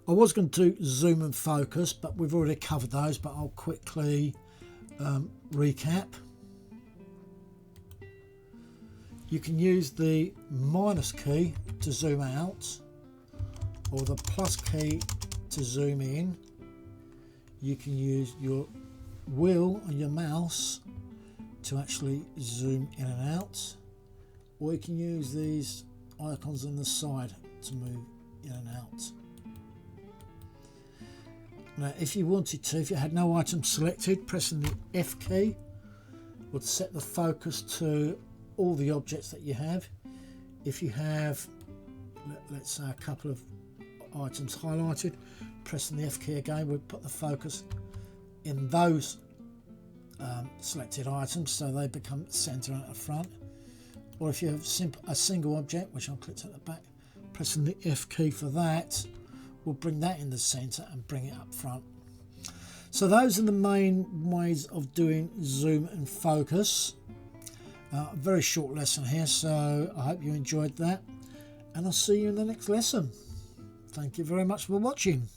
I was going to do zoom and focus, but we've already covered those, but I'll quickly recap. You can use the minus key to zoom out, or the plus key to zoom in. You can use your wheel on your mouse to actually zoom in and out, or you can use these icons on the side to move in and out. Now if you wanted to, if you had no item selected, pressing the F key would set the focus to all the objects that you have. If you have, let's say, a couple of items highlighted, pressing the F key again would put the focus in those selected items so they become center at the front. Or if you have a single object, which I'll click at the back, pressing the F key for that will bring that in the center and bring it up front. So those are the main ways of doing zoom and focus. A very short lesson here, so I hope you enjoyed that, and I'll see you in the next lesson. Thank you very much for watching.